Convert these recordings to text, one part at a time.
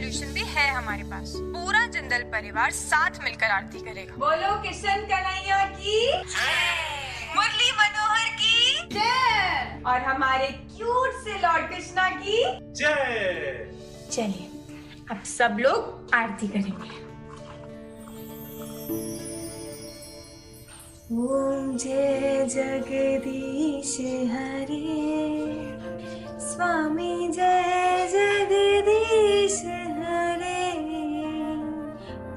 Solution भी है हमारे पास। पूरा जिंदल परिवार साथ मिलकर आरती करेगा। बोलो किशन कन्हैया की जय, मुरली मनोहर की जय, और हमारे क्यूट से लॉर्ड कृष्णा की जय। चलिए अब सब लोग आरती करेंगे। ओम जय जगदीश हरे, स्वामी जय जगदीश हरे,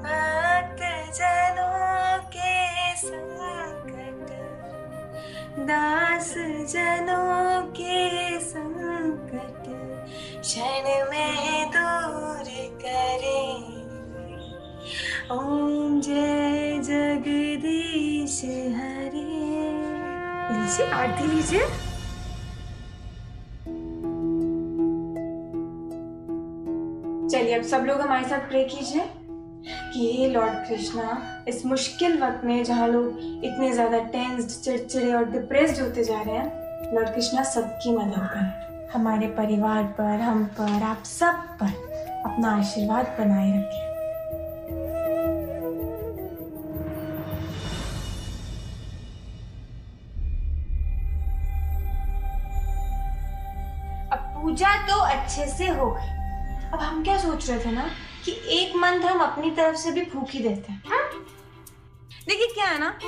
भक्त जनों के संकट, दास जनों के संकट, क्षण में दूर करे। ओम जय जगदीश हरे। लीजिए आरती लीजिए। चलिए अब सब लोग हमारे साथ प्रे कीजिए कि हे लॉर्ड कृष्णा, इस मुश्किल वक्त में जहाँ लोग इतने ज्यादा टेंस्ड, चिड़चिड़े और डिप्रेस्ड होते जा रहे हैं, लॉर्ड कृष्णा सबकी मदद करें। हमारे परिवार पर, हम पर, आप सब पर अपना आशीर्वाद बनाए रखें। पूजा तो अच्छे से हो गई। अब हम क्या सोच रहे थे ना कि एक मंथ हम अपनी तरफ से भी फूक ही देते हैं। देखिए क्या है ना,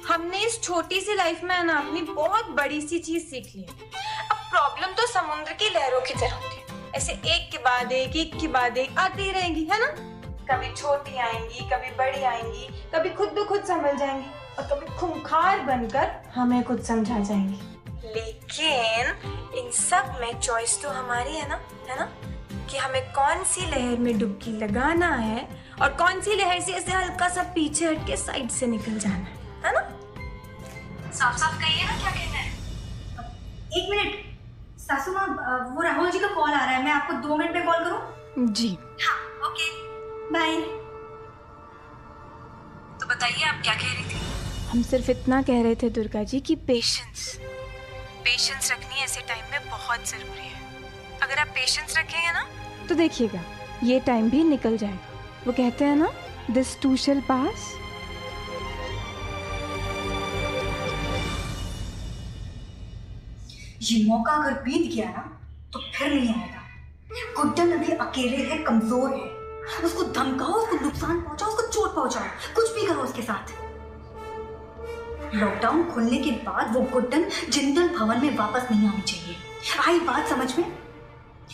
हमने इस छोटी सी लाइफ में ना अपनी बहुत बड़ी सी चीज सीख ली है। अब प्रॉब्लम तो समुद्र की लहरों की तरह होती है, ऐसे एक के बाद एक आती रहेंगी, है ना। कभी छोटी आएंगी, कभी बड़ी आएंगी, कभी खुद ब खुद संभल जाएंगी और कभी खूंखार बनकर हमें कुछ समझा जाएंगी। लेकिन इन सब में चॉइस तो हमारी है ना, कि हमें कौन सी लहर में डुबकी लगाना है और कौन सी लहर से ऐसे हल्का सा पीछे हट के साइड से निकल जाना है ना। साफ साफ कहिए ना क्या कहना है। एक मिनट सासू माँ, वो राहुल जी का कॉल आ रहा है, मैं आपको 2 मिनट में कॉल करूँ? जी हाँ, ओके बाय। तो बताइए आप क्या कह रही थी? हम सिर्फ इतना कह रहे थे दुर्गा जी कि पेशेंस रखनी ऐसे टाइम में बहुत जरूरी है। अगर आप पेशेंस रखेंगे ना तो देखिएगा ये टाइम भी निकल जाएगा। वो कहते हैं ना, दिस टू शैल पास। ये मौका अगर बीत गया ना तो फिर नहीं आएगा। गुड्डन अभी अकेले है, कमजोर है। उसको धमकाओ, उसको नुकसान पहुंचाओ, उसको चोट पहुंचाओ, कुछ भी करो उसके साथ। लॉकडाउन खुलने के बाद वो गुड्डन जिंदल भवन में वापस नहीं आनी चाहिए। आई बात समझ में?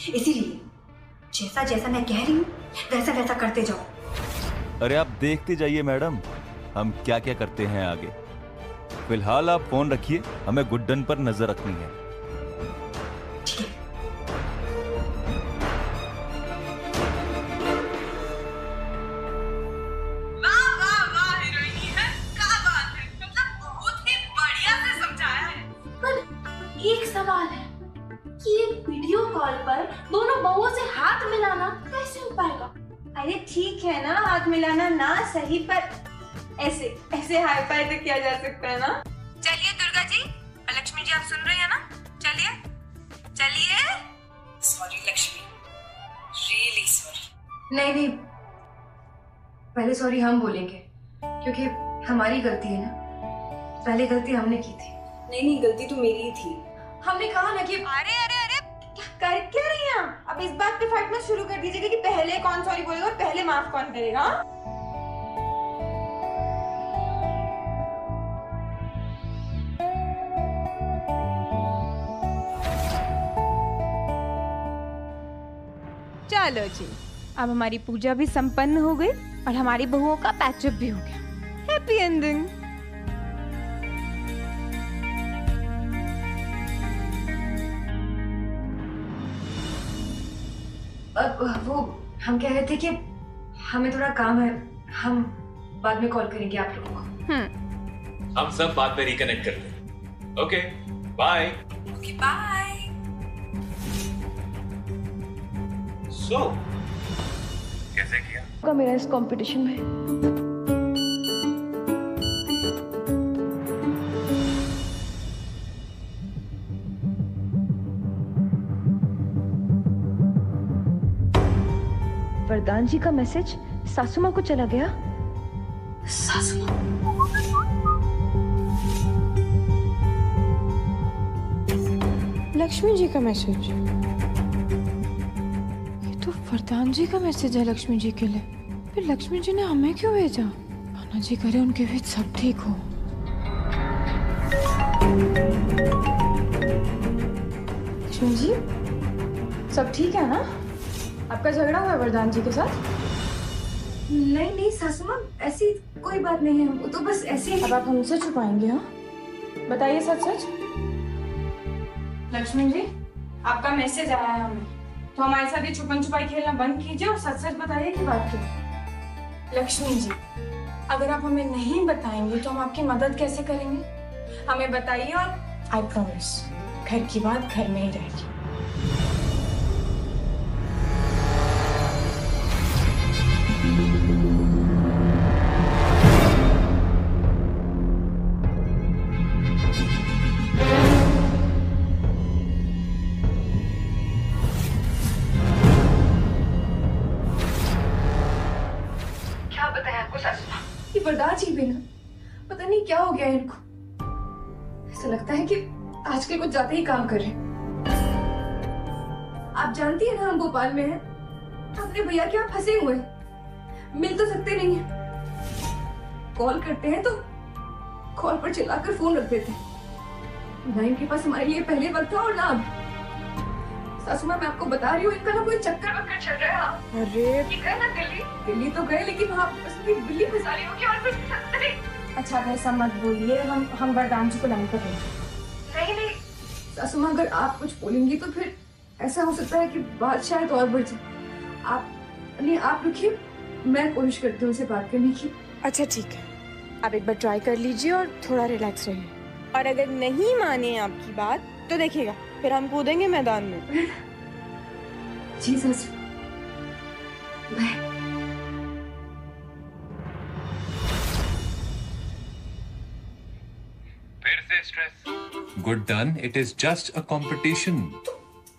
इसीलिए जैसा जैसा मैं कह रही हूँ वैसा वैसा करते जाओ। अरे आप देखते जाइए मैडम, हम क्या क्या करते हैं आगे। फिलहाल आप फोन रखिए, हमें गुड्डन पर नजर रखनी है। ठीक है। एक सवाल है कि ये वीडियो कॉल पर दोनों बहुओं से हाथ मिलाना कैसे हो पाएगा? अरे ठीक है ना, हाथ मिलाना ना सही, पर ऐसे हाई फाई तो किया जा सकता है ना। चलिए दुर्गा जी और लक्ष्मी जी, आप सुन रही हैं ना? चलिए। Sorry Lakshmi, really sorry. नहीं, पहले सॉरी हम बोलेंगे क्योंकि हमारी गलती है ना। पहले गलती हमने की थी। नहीं, गलती तो मेरी ही थी। हमने कहा ना कि अरे क्या कर क्या रही हैं आप? अब इस बात पे फाइट मत शुरू कर दीजिएगा कि पहले कौन सॉरी बोलेगा और पहले माफ कौन करेगा। चलो जी, अब हमारी पूजा भी संपन्न हो गई और हमारी बहुओं का पैचअप भी हो गया। Happy ending. वो हम कह रहे थे कि हमें थोड़ा काम है, हम बाद में कॉल करेंगे आप लोगों को। हम सब बाद में रिकनेक्ट करते हैं। Okay bye. Okay bye. So कैसे किया मेरा इस कंपटीशन में वरदान जी का मैसेज सासू माँ को चला गया। सासू माँ, लक्ष्मी जी का मैसेज। ये तो वरदान जी का मैसेज है लक्ष्मी जी के लिए। फिर लक्ष्मी जी ने हमें क्यों भेजा? भावना जी करे उनके बीच सब ठीक हो। लक्ष्मी जी, सब ठीक है ना? आपका झगड़ा हुआ है वरदान जी के साथ? नहीं नहीं सासू माँ, ऐसी कोई बात नहीं है, वो तो बस ऐसे ही। अब आप हमसे छुपाएंगे? हाँ, बताइए सच सच। लक्ष्मी जी, आपका मैसेज आया है हमें, तो हमारे साथ ये छुपन छुपाई खेलना बंद कीजिए और सच सच बताइए कि बात क्या है। लक्ष्मी जी, अगर आप हमें नहीं बताएंगे तो हम आपकी मदद कैसे करेंगे? हमें बताइए और आई प्रॉमिस घर की बात घर में ही रहेगी। क्या बताया आपको सासू माँ? ये वरदान जी भी ना, पता नहीं क्या हो गया है इनको। ऐसा लगता है कि आजकल कुछ ज्यादा ही काम कर रहे हैं। आप जानती है ना हम भोपाल में हैं। अपने भैया के आप फंसे हुए हैं, मिल तो सकते नहीं है। कॉल करते हैं तो कॉल पर चिल्लाकर फोन रख देते हैं। ना इनके पास हमारे लिए पहले वक्त था और ना अब। सासू माँ, मैं आपको बता रही हूँ, इनका ना कोई चक्कर वक्कर चल रहा है। अरे ये गए ना दिल्ली तो गए, लेकिन वहाँ उसकी बिल्ली फंसा रही होगी और कुछ नहीं। अच्छा, ऐसा मत बोलिए, हम वरदान जी को लाइन पर भेजें। नहीं सासू माँ, अगर आप कुछ बोलेंगी तो फिर ऐसा हो सकता है कि बात शायद और बढ़ जाए। आप रुकिए, मैं कोशिश करती हूँ उनसे बात करने की। अच्छा ठीक है, आप एक बार ट्राई कर लीजिए और थोड़ा रिलैक्स रहिए। और अगर नहीं माने आपकी बात तो देखिएगा, फिर हम कूदेंगे मैदान में। जी सासू, बाय। फिर से stress. Good done, it is just a competition.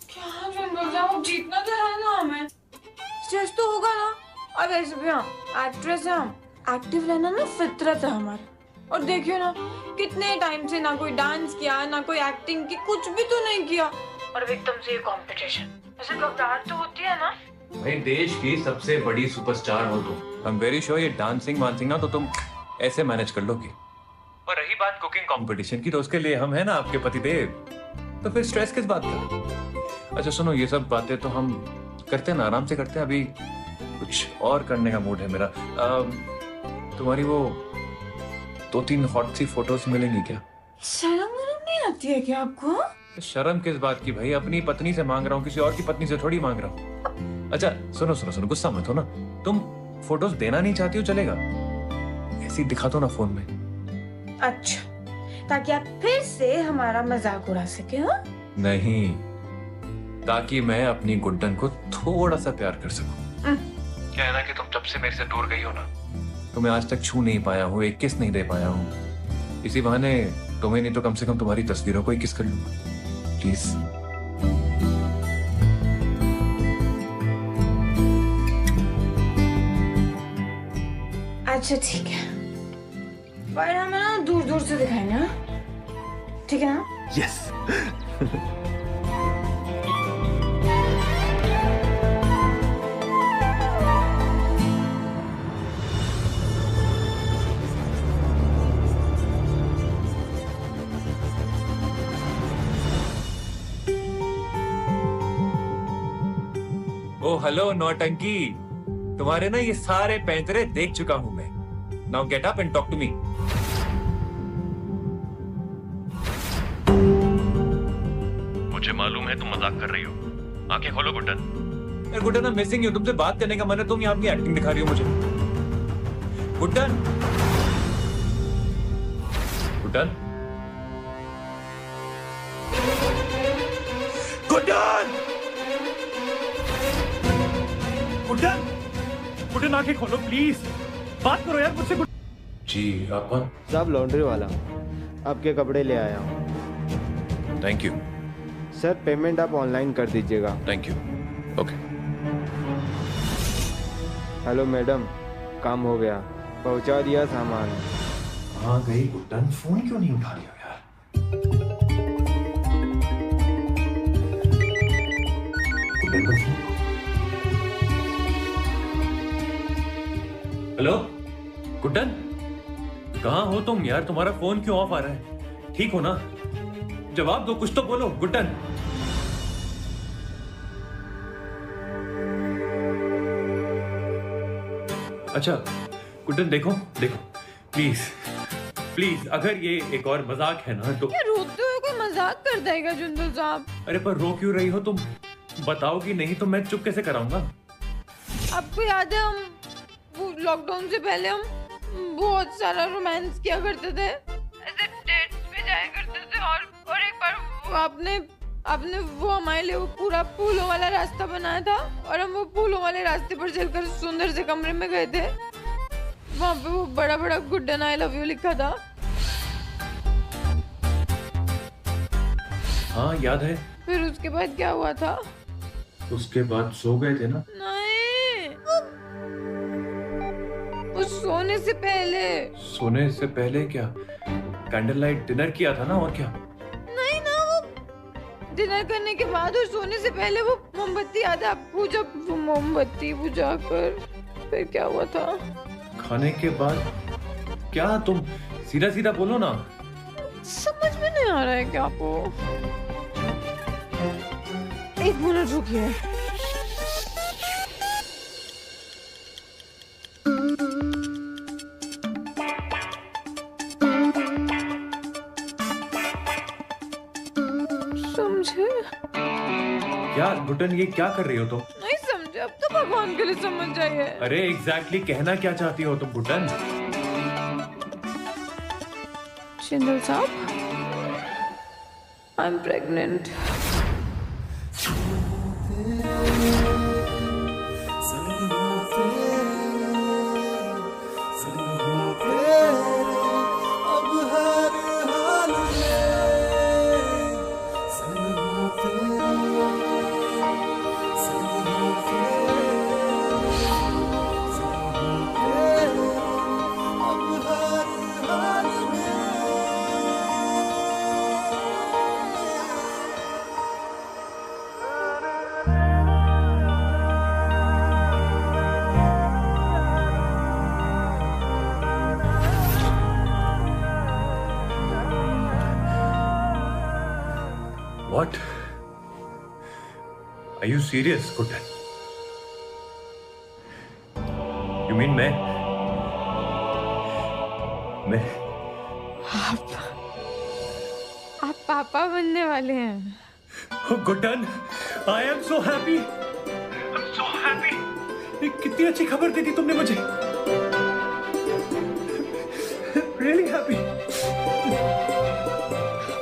क्या जनरल साहब, जीतना तो है ना हमें। स्ट्रेस तो होगा ना। और वैसे भी हम एक्ट्रेस हैं, हम एक्टिव रहना ना फितरत है हमारा। और देखिए ना, कितने टाइम से ना कोई डांस किया, ना कोई एक्टिंग की, कुछ भी तो नहीं किया। और अब एकदम से ये कंपटीशन, ऐसे घबराहट तो होती है ना। भाई, देश की सबसे बड़ी सुपरस्टार हो तुम। आई एम वेरी श्योर ये डांसिंग वांसिंग ना तो तुम ऐसे मैनेज कर लोगी। और रही बात कुकिंग कंपटीशन की, तो उसके लिए हम है ना आपके पतिदेव। तो फिर स्ट्रेस किस बात का? अच्छा सुनो, ये सब बातें तो हम करते हैं ना, आराम से करते हैं। अभी कुछ और करने का मूड है मेरा। तुम्हारी वो 2-3 हॉट सी फोटोज मिलेंगी क्या? शर्म नहीं आती है क्या आपको? शर्म किस बात की भाई? अपनी पत्नी से मांग रहा हूँ, किसी और की पत्नी से थोड़ी मांग रहा हूँ। अच्छा सुनो, गुस्सा मत हो ना। तुम फोटोज देना नहीं चाहती हो, चलेगा, ऐसे ही दिखा दो ना फोन में। अच्छा, ताकि आप फिर से हमारा मजाक उड़ा सके। हाँ? नहीं, ताकि मैं अपनी गुड्डन को थोड़ा सा प्यार कर सकूं। क्या है ना कि तुम जब से मेरे से दूर गई हो ना, तुम्हें आज तक छू नहीं पाया हूँ, एक किस नहीं दे पाया हूँ। इसी बहाने तुम्हें नहीं तो कम से कम तुम्हारी तस्वीरों को ही किस कर लूंगा, प्लीज। अच्छा ठीक है, पर हमें ना दूर दूर से दिखाएंगे। हाँ? ठीक है ना? यस। ओ हेलो नौटंकी, तुम्हारे ना ये सारे पैंतरे देख चुका हूं मैं। Now get up and talk to me. मुझे मालूम है तुम मजाक कर रही हो। आंखें खोलो Guddan. Guddan, I'm missing you। तुमसे बात करने का मन है, तुम यहाँ अपनी एक्टिंग दिखा रही हो मुझे। गुड्डन, गुड्डन, गुड्डन, गुड्डन, गुड्डन आंखें खोलो प्लीज, बात करो यार मुझसे। जी आप कौन? साहब लॉन्ड्री वाला, आपके कपड़े ले आया हूँ। थैंक यू सर, पेमेंट आप ऑनलाइन कर दीजिएगा। Thank you. Okay. Hello madam, काम हो गया, पहुंचा दिया सामान। कहाँ गई गुड्डन? फोन क्यों नहीं उठा लिया यार? गुड्डन का फोन। हेलो गुड्डन, कहाँ हो तुम यार? तुम्हारा फोन क्यों ऑफ आ रहा है? ठीक हो ना? जवाब दो, कुछ तो बोलो गुड्डन। अच्छा गुड्डन, देखो देखो, प्लीज प्लीज, अगर ये एक और मजाक है ना तो। क्या रोते हुए कोई मजाक कर देगा जिंदल साहब? अरे पर रो क्यों रही हो तुम? बताओगी नहीं तो मैं चुप कैसे कराऊंगा? आपको याद है हम वो लॉकडाउन से पहले हम बहुत सारा रोमांस किया करते थे, ऐसे डेट्स पे जाया करते थे, और एक बार आपने वो हमारे लिए वो पूरा फूलों वाला रास्ता बनाया था और हम वो फूलों वाले रास्ते पर चलकर सुंदर से कमरे में गए थे। वहाँ पे वो बड़ा बड़ा गुड्डन आई लव यू लिखा था। हाँ याद है। फिर उसके बाद क्या हुआ था? उसके बाद सो गए थे ना? नहीं, वो सोने से पहले। सोने से पहले क्या? कैंडल लाइट डिनर किया था ना, और क्या? नहीं ना, वो डिनर करने के बाद और सोने से पहले वो मोमबत्ती याद है आपको? जब वो मोमबत्ती बुझाकर फिर क्या हुआ था? खाने के बाद क्या? तुम सीधा सीधा बोलो ना। समझ में नहीं आ रहा है क्या आपको? एक मिनट रुकिए। समझे? क्या गुड्डन, ये क्या कर रही हो तुम? नहीं समझे? अब तो भगवान के लिए समझ जाइए। अरे एग्जैक्टली कहना क्या चाहती हो तुम गुड्डन? जिंदल साहब, I am pregnant. What? Are you serious, Guड्डन? You mean मैं आप पापा बनने वाले हैं? Oh, Guddan, I am so happy. I'm so happy. ये कितनी अच्छी खबर दी थी तुमने मुझे. Really happy.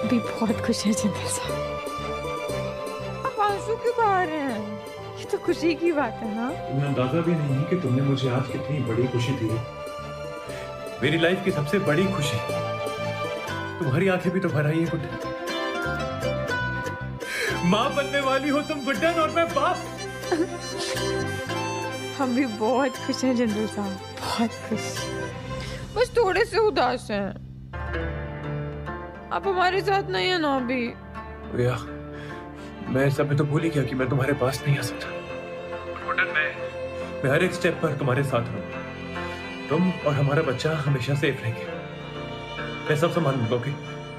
भी बहुत खुश है जिंदल साहब। आप आंसू क्यों बहा रहे हैं? ये तो खुशी की बात है ना। तुम्हें अंदाजा भी नहीं कि तुमने मुझे आज कितनी बड़ी खुशी दी है। मेरी लाइफ की सबसे बड़ी खुशी। तुम्हारी आंखें भी तो भर आई है गुड्डन। माँ बनने वाली हो तुम गुड्डन, और मैं बाप। हम भी बहुत खुश हैं जिंदल साहब, बहुत खुश। बस थोड़े से उदास हैं। आप हमारे साथ नहीं है ना अभी? भैया, मैं सब में तो भूल ही गया कि मैं तुम्हारे पास नहीं आ सकता। गुड्डन, मैं हर एक स्टेप पर तुम्हारे साथ हूँ। तुम और हमारा बच्चा हमेशा सेफ रहेंगे। मैं सब संभाल लूंगा, okay?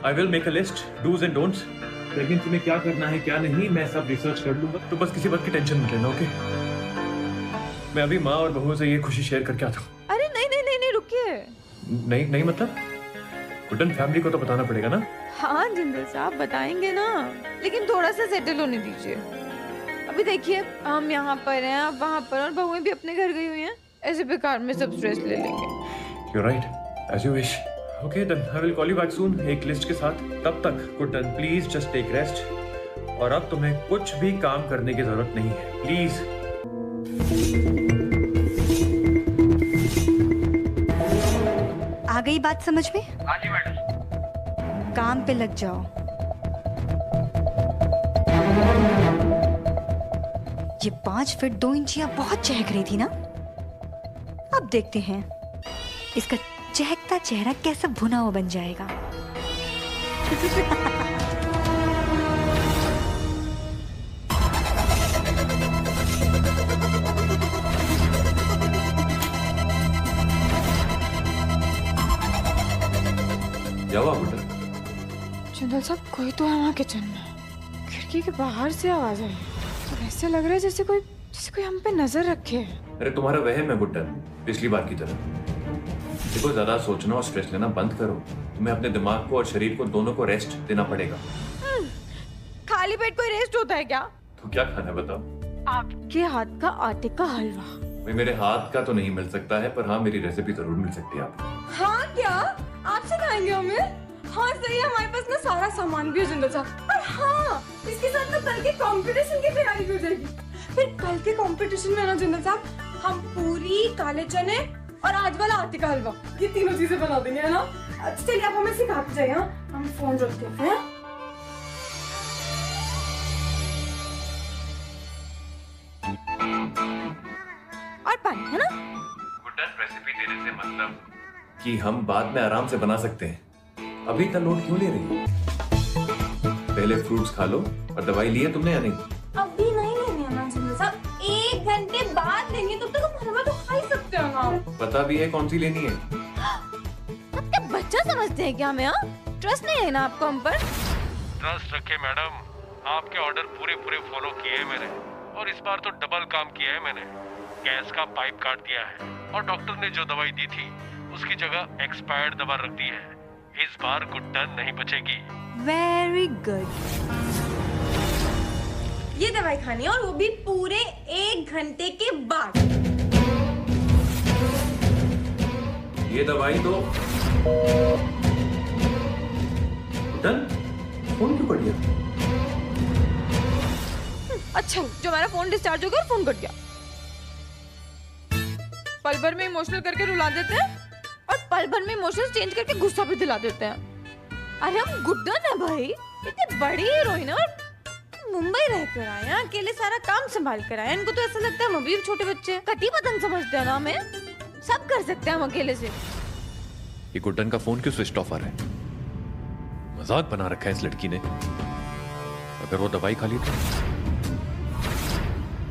I will make a list, dos and don'ts. Pregnancy में क्या करना है क्या नहीं, मैं सब रिसर्च कर लूंगा। तो बस किसी बात की टेंशन मत लेना, ओके? मैं अभी माँ और बहू से ये खुशी शेयर करके आता हूँ। अरे नहीं नहीं नहीं नहीं, रुकिए। नहीं नहीं मतलब? गुड्डन, फैमिली को तो बताना पड़ेगा ना? हाँ जिंदल साहब, बताएंगे ना, लेकिन थोड़ा सा सेटल होने दीजिए। अभी देखिए, हम यहाँ पर हैं, आप वहाँ पर, और बहुएं भी अपने घर गई हुई हैं। ऐसे बेकार में सब स्ट्रेस ले लेंगे। You're right, as you wish. Okay, then I will call you back soon एक लिस्ट के साथ। तब तक Guddan, please just take rest. और अब तुम्हें कुछ भी काम करने की जरूरत नहीं है, प्लीज। आ गई बात समझ में? हाँ जी मैडम। काम पे लग जाओ। ये 5 फीट 2 इंचियां बहुत चहक रही थी ना? अब देखते हैं इसका चहकता चेहरा कैसा भुना हुआ बन जाएगा। क्या हुआ गुड्डन? जिंदल साहब, कोई तो है वहाँ किचन में। खिड़की के बाहर से आवाज आई और ऐसे लग रहा है जैसे कोई हम पे नजर रखे है। अरे तुम्हारा वहम है गुड्डन, पिछली बार की तरह। देखो, ज्यादा सोचना और स्ट्रेस लेना बंद करो। तुम्हें अपने दिमाग को और शरीर को दोनों को रेस्ट देना पड़ेगा। खाली पेट कोई रेस्ट होता है क्या? तो क्या खाना है बताओ? आपके हाथ का आटे का हलवा। भाई, मेरे हाथ का तो नहीं मिल सकता है, पर हाँ मेरी रेसिपी जरूर मिल सकती है आपको। हाँ क्या? आप सिखाएंगे हमें? हाँ सही है, हमारे पास ना सारा सामान भी है जिंदल साहब। और हाँ, इसके साथ ना कल के कंपटीशन की तैयारी भी हो जाएगी। फिर कल के कंपटीशन में ना जिंदल साहब, हम पूरी काले चने और आज वाला आटे का हलवा, ये तीनों चीजें बना देंगे, है ना? अच्छा चलिए, आप हमें सिखाते जाइए। हम फोन रखते हैं। और पानी, है ना? गुड्डन, रेसिपी देने से मतलब कि हम बाद में आराम से बना सकते हैं। अभी इतना लोड क्यों ले रही हो? पहले फ्रूट्स खा लो। और दवाई ली है तुमने या नहीं? अभी नहीं लेनी है ना जिंदल साहब, 1 घंटे बाद लेंगे, तब तक हम हलवा तो खा ही सकते हो ना। पता भी है कौन सी लेनी है? आप क्या बच्चा समझते हैं क्या हमें? ट्रस्ट नहीं है ना आपको हम पर? ट्रस्ट रखे मैडम, आपके ऑर्डर पूरे फॉलो किए हैं मैंने, और इस बार तो डबल काम किया है मैंने। गैस का पाइप काट दिया है और डॉक्टर ने जो दवाई दी थी उसकी जगह एक्सपायर्ड दवा रख दी है। इस बार गुड्डन नहीं बचेगी। Very good. ये दवाई खानी है और वो भी पूरे 1 घंटे के बाद। ये दवाई दो। गुड्डन, फोन क्यों कट गया? अच्छा, जो हमारा फोन डिस्चार्ज हो गया और फोन कट गया। पल भर में इमोशनल करके रुला देते हैं और पल भर में इमोशंस चेंज करके गुस्सा भी दिला देते हैं। अरे हम गुड्डन है भाई, इतनी बड़ी हीरोइन और मुंबई रह कर आए हैं, अकेले सारा काम संभाल कर आए। इनको तो ऐसा लगता है हम अभी छोटे बच्चे, कटी पतंग समझते हैं ना हमें। सब कर सकते हैं हम अकेले से। ये गुड्डन का फोन क्यों स्विच ऑफ आ रहा है? मजाक बना रखा है इस लड़की ने। अगर वो दवाई खा ली तो?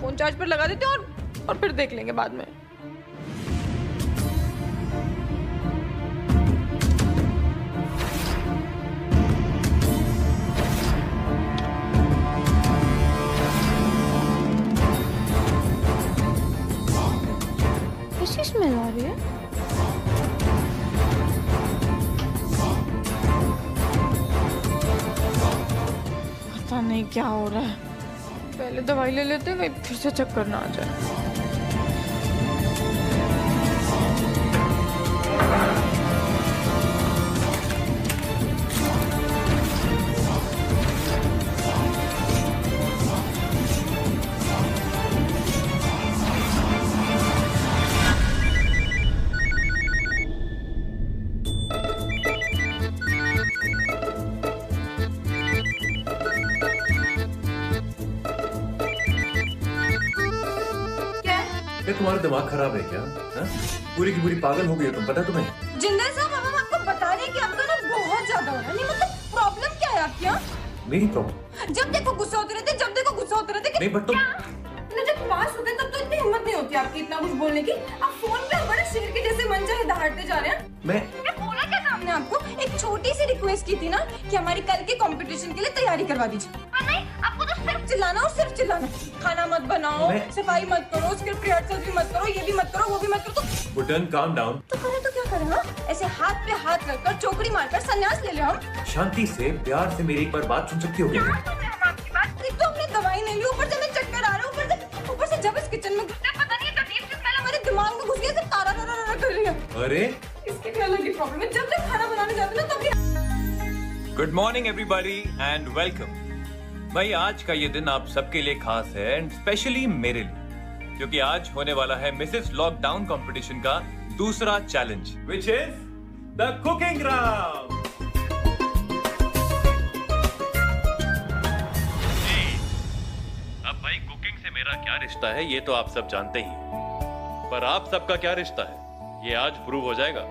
फोन चार्ज पर लगा देते हैं और फिर देख लेंगे बाद में। कैसी स्मेल आ रही है? पता नहीं क्या हो रहा है। पहले दवाई ले लेते हैं, कहीं फिर से चक्कर ना आ जाए। तुम्हारा दिमाग खराब है क्या? हा? पूरी की पूरी पागल हो गई हो तुम, पता है तुम्हें? जिंदल साहब, अब हम आपको बता रहे हैं कि आपका ना बहुत ज्यादा हो रहा है। नहीं मतलब प्रॉब्लम क्या है आपकी? मेरी प्रॉब्लम? जब देखो गुस्सा होते रहते, जब देखो गुस्सा होते रहते। नहीं, बट तुम जब पास होते हैं तब तो इतनी हिम्मत नहीं होती आपकी इतना कुछ बोलने की। आप फोन पे हमारे शेर के जैसे मन चाहे दहाड़ते जा रहे हैं। मैं बोला क्या सामने आपको? एक छोटी सी रिक्वेस्ट की थी ना कि हमारी कल के कंपटीशन के लिए तैयारी करवा दीजिए। नहीं, आपको तो सिर्फ चिल्लाना और सिर्फ चिल्लाना। खाना मत बनाओ, सफाई मत करो, स्क्रिप्ट रिहर्सल भी मत करो, ये भी मत करो, वो भी मत करो। तो गुड्डन, काम डाउन। तो करें तो क्या करें? ऐसे हाथ पे हाथ रखकर चौकड़ी मारकर संन्यास ले ले हम। शांति से, प्यार से मेरी एक बार बात सुन सकती हो क्या? एक तो हमने दवाई नहीं ली, ऊपर से हमें चक्कर आ रहा है, ऊपर से जब इस किचन में घुसते पता नहीं तकलीफ किस पहले हमारे दिमाग में घुस गया, सिर्फ तारा कर रही है। अरे इसकी भी अलग ही प्रॉब्लम है। जब तक खाना बनाने जाते ना तभी। Good morning everybody and welcome. भाई, आज का ये दिन आप सबके लिए खास है एंड स्पेशली मेरे लिए, क्योंकि आज होने वाला है मिसेस लॉकडाउन कंपटीशन का दूसरा challenge, which is the cooking round. अब भाई, कुकिंग से मेरा क्या रिश्ता है ये तो आप सब जानते ही हैं, पर आप सबका क्या रिश्ता है? ये आज प्रूव हो जाएगा।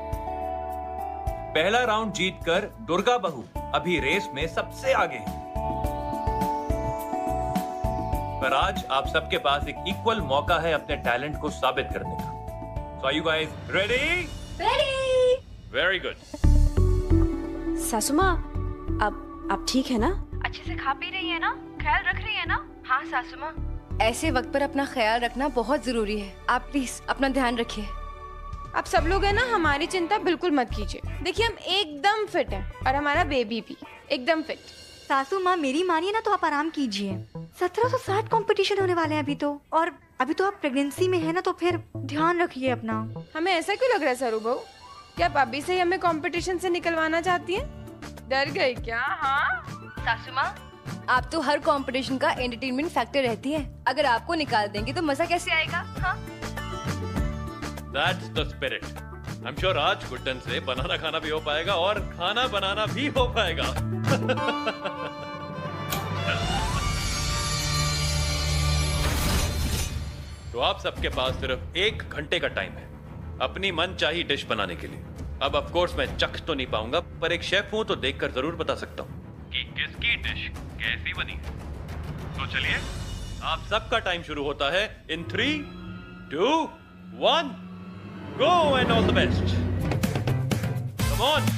पहला राउंड जीतकर दुर्गा बहू अभी रेस में सबसे आगे है, पर आज आप सबके पास एक इक्वल मौका है अपने टैलेंट को साबित करने का। So are you guys ready? Ready. Very good. सासू माँ, अब आप ठीक है ना? अच्छे से खा पी रही है ना? ख्याल रख रही है ना? हाँ सासू माँ, ऐसे वक्त पर अपना ख्याल रखना बहुत जरूरी है। आप प्लीज अपना ध्यान रखिए। आप सब लोग है ना, हमारी चिंता बिल्कुल मत कीजिए। देखिए हम एकदम फिट हैं और हमारा बेबी भी एकदम फिट। सासू माँ मेरी मानिए ना, तो आप आराम कीजिए। 1760 कंपटीशन होने वाले हैं अभी तो, और अभी तो आप प्रेगनेंसी में है ना, तो फिर ध्यान रखिए अपना। हमें ऐसा क्यों लग रहा है सरू बहू, क्या आप अभी से ही हमें कंपटीशन से निकलवाना चाहती हैं? डर गई क्या? हाँ सासू माँ, आप तो हर कंपटीशन का एंटरटेनमेंट फैक्टर रहती हैं। अगर आपको निकाल देंगे तो मजा कैसे आएगा? हाँ? That's the spirit. I'm sure आज गुड्डन से बनाना खाना भी हो पाएगा और खाना बनाना भी हो पाएगा। तो आप सबके पास सिर्फ 1 घंटे का टाइम है अपनी मनचाही डिश बनाने के लिए। अब ऑफ कोर्स मैं चख तो नहीं पाऊंगा, पर एक शेफ हूं तो देखकर जरूर बता सकता हूं कि किसकी डिश कैसी बनी है। तो चलिए, आप सबका टाइम शुरू होता है इन 3, 2, 1, go and all the best. Come on.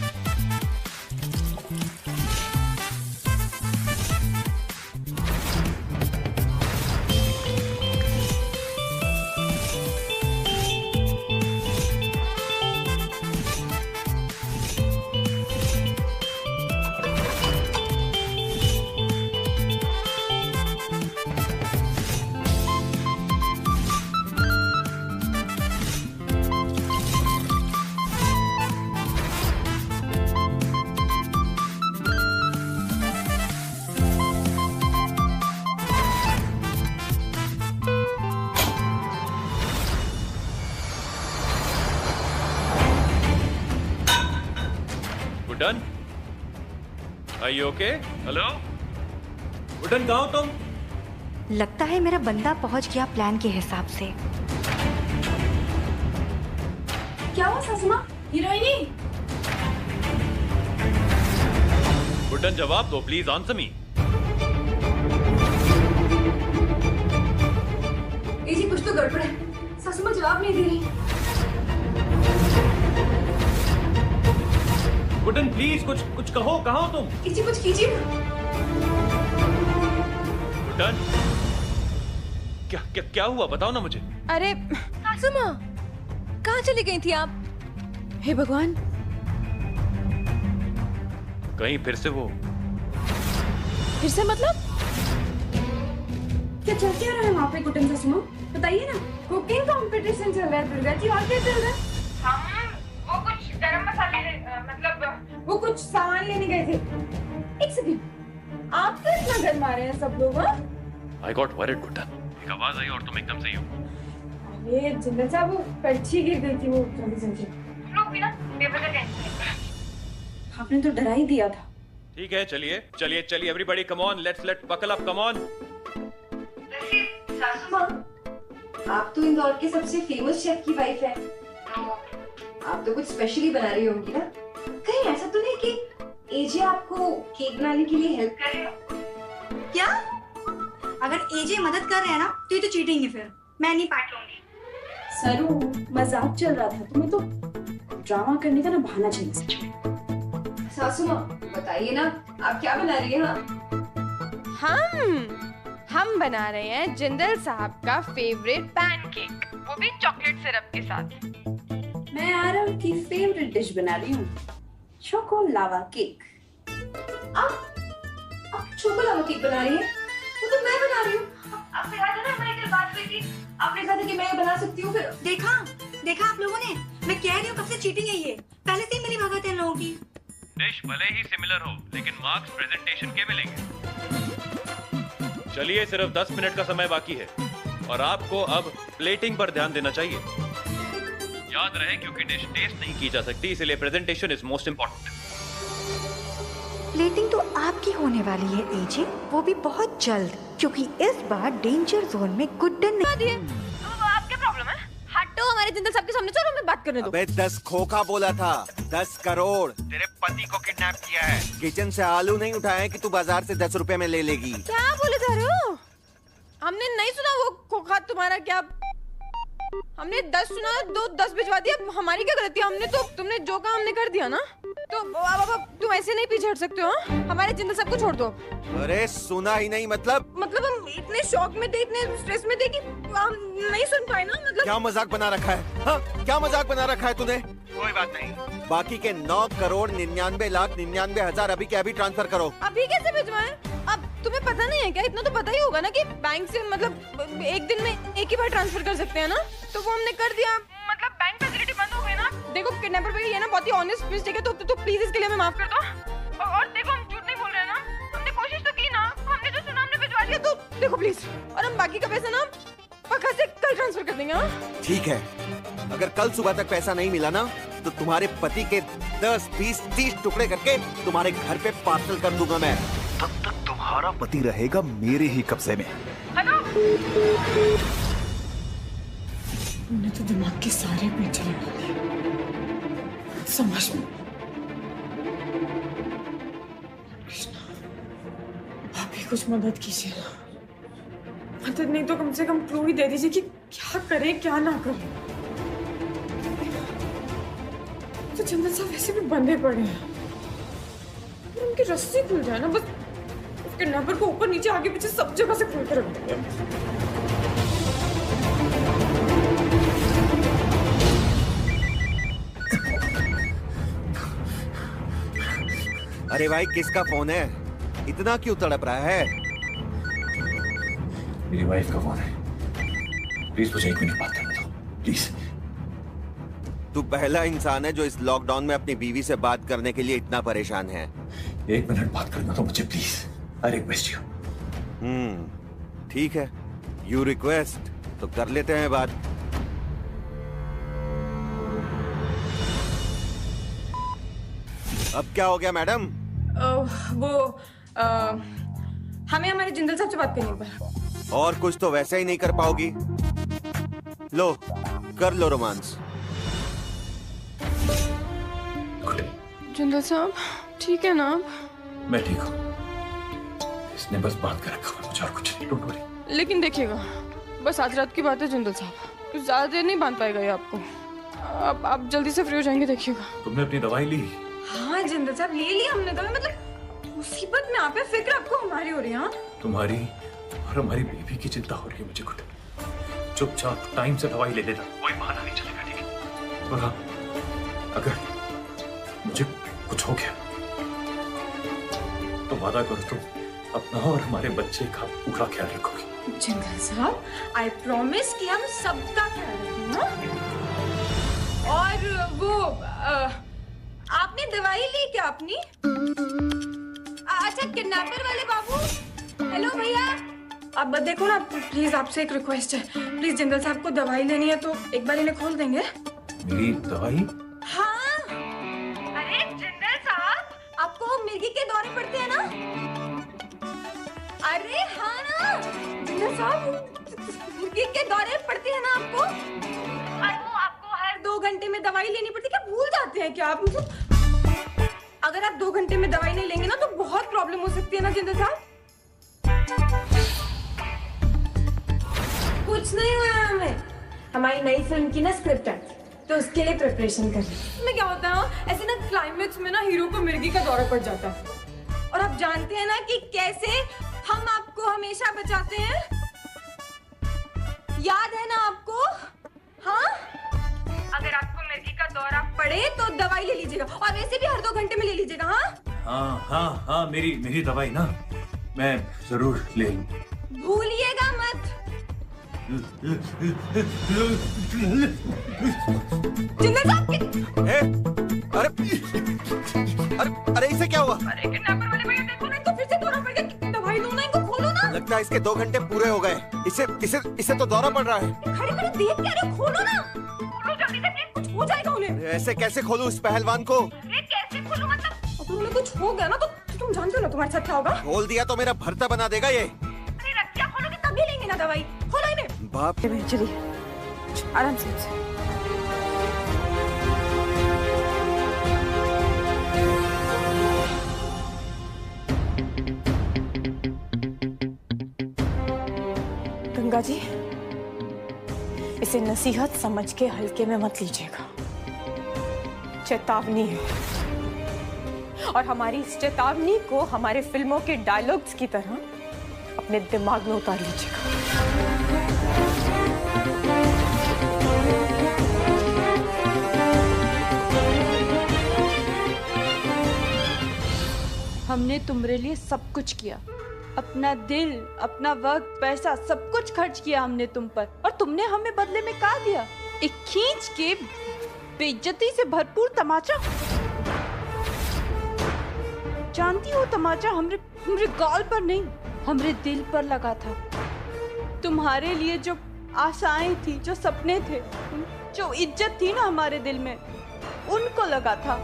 Done? Are you okay? Hello? Done, कहाँ हो तुम? लगता है मेरा बंदा पहुंच गया प्लान के हिसाब से। क्या हुआ सासू माँ? हीरोइनी? Done, जवाब दो प्लीज, आंसर मी। जी कुछ तो गड़बड़ है, सासू माँ जवाब नहीं दे रही। गुडन प्लीज कुछ कहो, कहाँ हो तुम? जी कुछ कीजिए। गुडन, क्या हुआ, बताओ ना मुझे। अरे सासू माँ, कहाँ चली गई थी आप? हे भगवान, कहीं फिर से वो? फिर से मतलब? क्या चल क्या रहा है वहाँ पे कुटुंब सासू माँ? बताइए ना। कुकिंग कंपटीशन चल रहा है दुर्गा जी, और क्या चल रहा है? वो कुछ गरम मसाले मतलब वो कुछ सामान लेने गए थे। एक सेकंड, आप तो इतना गरमा रहे हैं सब लोग? I got worried, Gooden. एक आवाज आई और तुम एकदम सही हो। ये जिंदल साहब वो पर्ची गिर गई थी, वो जल्दी लोग भी ना बेवजह टेंशन। आपने तो डरा ही दिया था। ठीक है, चलिए everybody come on, let's buckle up, come on. सासू माँ, आप तो इंदौर के सबसे फेमस शेफ की वाइफ है, तो आप तो कुछ स्पेशल ही बना रही होंगी ना? कहीं ऐसा तो नहीं कि एजे आपको केक बनाने के लिए हेल्प कर रहे हो? क्या? अगर एजे मदद कर रहे हैं ना, तो ये तो चीटिंग है। फिर मैं नहीं पार्ट लूंगी। सरू मजाक चल रहा था, तुम्हें तो ड्रामा करने का ना बहाना चाहिए सच में। सासू माँ बताइए ना, आप क्या बना रही हैं? हम बना रहे हैं जिंदल साहब का फेवरेट पैनकेक, वो भी चॉकलेट सिरप के साथ। मैं आरव की फेवरेट डिश बना रही हूँ, चोको लावा केक। आप चोको लावा केक बना रही हैं? वो तो मैं बना रही हूँ। आपने कहा था ना, हमारी कल बात हुई थी, आपने कहा था कि मैं बना सकती हूँ। फिर देखा आप लोगों ने, मैं कह रही हूँ कब से चीटिंग है ये। पहले से ही मेरी भगत है इन लोगों की। डिश भले ही सिमिलर हो, लेकिन मार्क्स प्रेजेंटेशन के मिलेंगे। चलिए, सिर्फ 10 मिनट का समय बाकी है और आपको अब प्लेटिंग पर ध्यान देना चाहिए। याद रहे, क्योंकि डिश टेस्ट नहीं की जा सकती, इसलिए presentation is most important. Plating तो आपकी होने वाली है एजे, वो भी बहुत जल्द, क्योंकि इस बार डेंजर जोन में गुड्डन नहीं। आपके प्रॉब्लम है? हटो हमारी हमारे जिंदल साहब के सामने, चलो हमें बात करने दो। अबे 10 खोखा बोला था, 10 करोड़। तेरे पति को किडनैप किया है। किचन से आलू नहीं उठाए कि तू बाजार से 10 रुपए में ले लेगी। क्या बोले जा रहे हो? हमने नहीं सुना वो खोखा तुम्हारा। क्या हमने 10 सुना, 10 भिजवा दिया। हमारी क्या गलती है? हमने तो, तुमने जो कहा हमने कर दिया ना। तो अब तुम ऐसे नहीं पीछे हट सकते हो। हमारे जिंदल साहब को छोड़ दो। अरे सुना ही नहीं मतलब हम इतने शॉक में थे, इतने स्ट्रेस में थे कि हम नहीं सुन पाए ना। मतलब क्या मजाक बना रखा है? हाँ, क्या मजाक बना रखा है तूने? कोई बात नहीं, बाकी के 9 करोड़ 99,99,00,000 अभी के अभी ट्रांसफर करो। अभी कैसे भिजवाएं? अब तुम्हें पता नहीं है क्या? इतना तो पता ही होगा ना कि बैंक से मतलब एक दिन में एक ही बार ट्रांसफर कर सकते हैं ना। तो वो हमने कर दिया। मतलब बैंक फैसिलिटी बंद हो गई ना। देखो किडनैपर भैया, ये ना बहुत ही ऑनेस्ट मिस्टेक है, तो प्लीज इसके लिए हमें माफ कर दो। और देखो हम झूठ नहीं बोल रहे हैं ना, हमने कोशिश तो की ना। हमने जो सुना हमने भिजवा दिया। तो देखो प्लीज, और हम बाकी का पैसा ना पक्का से कल ट्रांसफर कर देंगे। हाँ ठीक है, अगर कल सुबह तक पैसा नहीं मिला ना तो तुम्हारे पति के 10, 20, 30 टुकड़े करके तुम्हारे घर पे पार्सल कर दूंगा मैं। तब तक तुम्हारा पति रहेगा मेरे ही कब्जे में। हमने तो दिमाग के सारे पेच लगा दिए। समझ में आप ही कुछ मदद कीजिए ना। मदद नहीं तो कम से कम क्लू ही दे दीजिए कि क्या करें क्या ना करें। तो जिंदल साहब वैसे भी बंधे पड़े हैं, उनकी रस्सी खुल जाए ना, बस किडनैपर को ऊपर नीचे आगे पीछे सब जगह से खोल कर रख देंगे। अरे भाई किसका फोन है? इतना क्यों तड़प रहा है? मेरी वाइफ का फोन है। प्लीज मुझे 1 मिनट बात करने दो, प्लीज। तू पहला इंसान है जो इस लॉकडाउन में अपनी बीवी से बात करने के लिए इतना परेशान है। 1 मिनट बात करना तो मुझे, प्लीज। I request you. ठीक है, यू रिक्वेस्ट तो कर लेते हैं बात। अब क्या हो गया मैडम? हमें हमारे जिंदल साहब से बात करनी पर। और कुछ तो वैसे ही नहीं कर पाओगी। लो कर लो रोमांस। जिंदल साहब ठीक है ना? मैं ठीक हूँ। इसने बस बात कर रखा है मुझे, और कुछ नहीं। Don't worry. लेकिन देखिएगा, बस आज रात की बात है जिंदल साहब, कुछ ज्यादा देर नहीं बांध पाएगा ये आपको। अब आप जल्दी से फ्री हो जाएंगे, देखिएगा। तुमने अपनी दवाई ली? हाँ जिंदल साहब ले ली हमने दवाई। मतलब मुसीबत में आप है, फिक्र आपको हमारी हो रही है। तुम्हारी और हमारी बेबी की चिंता हो रही है मुझे। कुछ चुपचाप टाइम से दवाई ले लेना, कोई बहाना नहीं चलेगा, ठीक है? और हाँ, अगर मुझे कुछ हो गया तो वादा करो तुम अपना और हमारे बच्चे का पूरा ख्याल रखोगे। जिंदल साहब आई प्रॉमिस कि हम सबका ख्याल रखेंगे। और वो आपने दवाई ली क्या अपनी? अच्छा किडनैपर वाले बाबू, हेलो भैया। अब देखो ना, प्लीज आपसे एक रिक्वेस्ट है, प्लीज जिंदल साहब को दवाई लेनी है तो एक बार इन्हें खोल देंगे। मेरी दवाई? हाँ, अरे जिंदल साहब आपको मिर्गी के दौरे पड़ते हैं ना? अरे हाँ ना जिंदल साहब, मिर्गी के दौरे पड़ते हैं ना आपको? और वो आपको हर 2 घंटे में दवाई लेनी पड़ती है। क्या भूल जाते हैं क्या आप? अगर आप 2 घंटे में दवाई नहीं लेंगे ना तो बहुत प्रॉब्लम हो सकती है ना जिंदल साहब। कुछ नहीं हुआ हमें, हमारी नई फिल्म की ना स्क्रिप्ट है तो उसके लिए प्रिपरेशन कर रही हूँ। क्या होता है ऐसे ना, क्लाइमेक्स में ना हीरो को मिर्गी का दौरा पड़ जाता है, और आप जानते हैं ना कि कैसे हम आपको हमेशा बचाते हैं। याद है ना आपको? हाँ, अगर आपको मिर्गी का दौरा पड़े तो दवाई ले लीजिएगा, और वैसे भी हर 2 घंटे में ले लीजिएगा। हाँ हाँ, हाँ मेरी दवाई ना मैं जरूर ले लूं। भूलिएगा मत। जिंदल साहब अरे इसे क्या हुआ? अरे किडनैपर वाले भैया देखो ना, इनको फिर से दौरा पड़ गया। दवाई लो ना, इनको खोलो ना। लगता है इसके 2 घंटे पूरे हो गए। इसे तो दौरा पड़ रहा है। खड़े खड़े देख क्या रहे हो? खोलो ना, खोलो जल्दी से, कुछ हो जाएगा उन्हें। ऐसे कैसे खोलूं इस पहलवान को? अरे कैसे खोलूं मतलब? अब उन्हें कुछ हो गया ना तो तुम जानते हो ना तुम्हारे साथ क्या होगा। खोल दिया तो मेरा भरता बना देगा ये। अरे रखिया खोलोगे तभी लेंगे ना दवाई। खोलो इन्हें। बाप रे। चलिए आराम से। गंगा जी, इसे नसीहत समझ के हल्के में मत लीजिएगा। चेतावनी है, और हमारी इस चेतावनी को हमारे फिल्मों के डायलॉग्स की तरह अपने दिमाग में उतार लीजिएगा। हमने तुम्हारे लिए सब कुछ किया, अपना दिल, अपना वक्त, पैसा, सब कुछ खर्च किया हमने तुम पर, और तुमने हमें बदले में क्या दिया? एक खींच के बेइज्जती से भरपूर तमाचा। जानती हो, तमाचा हमरे गाल पर नहीं, हमरे दिल पर लगा था। तुम्हारे लिए जो आशाएं थी, जो सपने थे, जो इज्जत थी ना हमारे दिल में, उनको लगा था।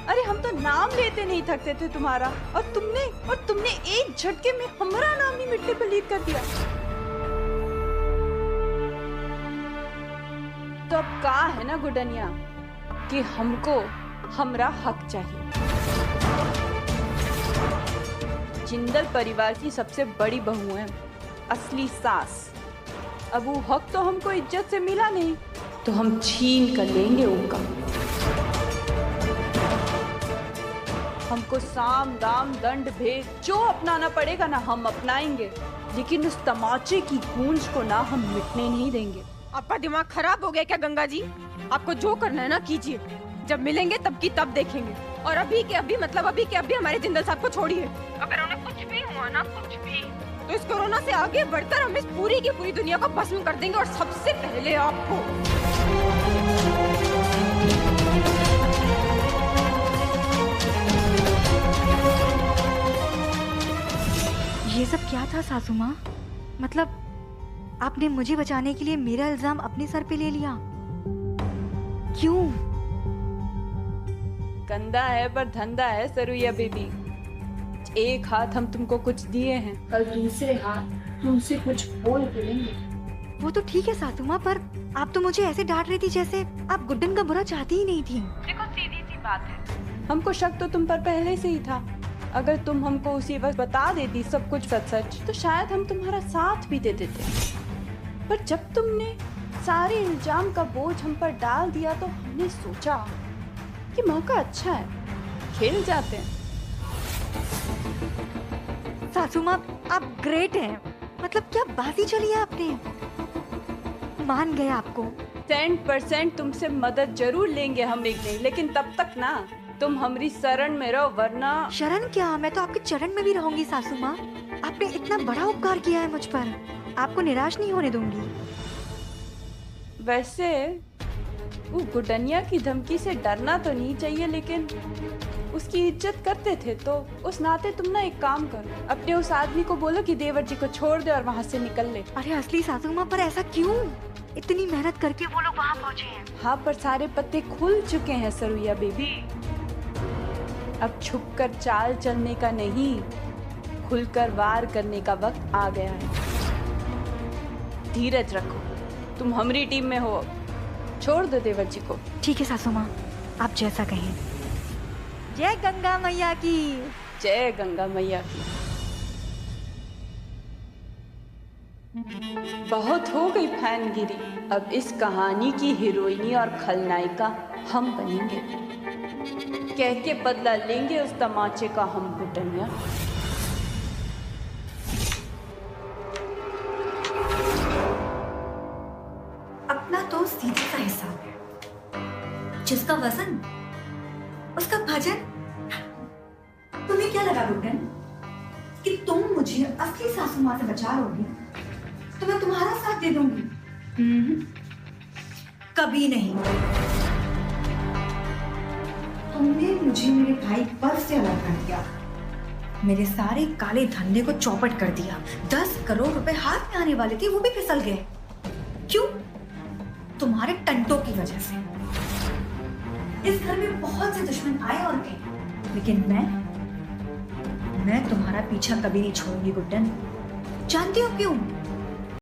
अरे हम तो नाम लेते नहीं थकते थे तुम्हारा, और तुमने एक झटके में हमारा नाम ही मिट्टी पर लीप कर दिया। तो अब कहा है ना गुडनिया कि हमको हमरा हक चाहिए। जिंदल परिवार की सबसे बड़ी बहू है, असली सास। अब वो हक तो हमको इज्जत से मिला नहीं, तो हम छीन कर लेंगे उनका। हमको साम दाम दंड भेद जो अपनाना पड़ेगा ना, हम अपनाएंगे, लेकिन उस तमाचे की गूंज को ना हम मिटने नहीं देंगे। आपका दिमाग खराब हो गया क्या गंगा जी? आपको जो करना है ना कीजिए, जब मिलेंगे तब की तब देखेंगे। और अभी के अभी, मतलब अभी के अभी हमारे जिंदल साहब को छोड़िए। अगर उन्हें कुछ भी हुआ ना, कुछ भी, तो इस कोरोना से आगे बढ़कर हम इस पूरी की पूरी दुनिया को भस्म कर देंगे, और सबसे पहले आपको। ये सब क्या था सासू माँ? मतलब आपने मुझे बचाने के लिए मेरा इल्जाम अपने सर पे ले लिया, क्यों? गंदा है पर धंधा है सरुया बेबी। एक हाथ हम तुमको कुछ दिए हैं, कल दूसरे हाथ तुमसे कुछ बोल बोलेंगे। वो तो ठीक है सासू माँ, पर आप तो मुझे ऐसे डांट रही थी जैसे आप गुड्डन का बुरा चाहती ही नहीं थी। देखो सीधी सी बात है, हमको शक तो तुम पर पहले से ही था। अगर तुम हमको उसी वक्त बता देती सब कुछ सच, तो शायद हम तुम्हारा साथ भी दे देते। पर जब तुमने सारे इल्जाम का बोझ हम पर डाल दिया, तो हमने सोचा कि मौका अच्छा है, खेल जाते हैं। सासू माँ आप ग्रेट हैं, मतलब क्या बाजी चली है आपने, मान गए आपको। 10% तुमसे मदद जरूर लेंगे हम एक दिन, लेकिन तब तक ना तुम हमारी शरण में रहो, वरना। शरण क्या, मैं तो आपके चरण में भी रहूंगी सासू माँ। आपने इतना बड़ा उपकार किया है मुझ पर, आपको निराश नहीं होने दूंगी। वैसे वो गुडनिया की धमकी से डरना तो नहीं चाहिए, लेकिन उसकी इज्जत करते थे, तो उस नाते तुम ना एक काम करो, अपने उस आदमी को बोलो कि देवर जी को छोड़ दे और वहाँ से निकल ले। अरे असली सासू माँ, पर ऐसा क्यों? इतनी मेहनत करके वो लोग वहाँ पहुँचे हैं। हाँ, पर सारे पत्ते खुल चुके हैं सरुया बेबी। अब छुपकर चाल चलने का नहीं, खुलकर वार करने का वक्त आ गया है। धीरज रखो, तुम हमारी टीम में हो, छोड़ दो देवर जी को। ठीक है सासू माँ, आप जैसा कहें। जय गंगा मैया की। जय गंगा मैया की। बहुत हो गई फैनगिरी, अब इस कहानी की हीरोइनी और खलनायिका हम बनेंगे। कह के बदला लेंगे उस तमाचे का हम गुडनिया। अपना तो सीधे सा हिसाब है, जिसका वजन उसका भजन। तुम्हें क्या लगा गुड्डन कि तुम मुझे असली सासू माँ से बचा लोगी तो मैं तुम्हारा साथ दे दूंगी? कभी नहीं। तुमने मुझे मेरे भाई पर से अलग कर दिया, मेरे सारे काले धंधे को चौपट कर दिया। 10 करोड़ रुपए हाथ में आने वाले थे, वो भी फिसल गए। क्यों? तुम्हारे टंटों की वजह से। इस घर में बहुत से दुश्मन आए और गए, लेकिन मैं तुम्हारा पीछा कभी नहीं छोड़ूंगी गुड्डन। जानती हो क्यों?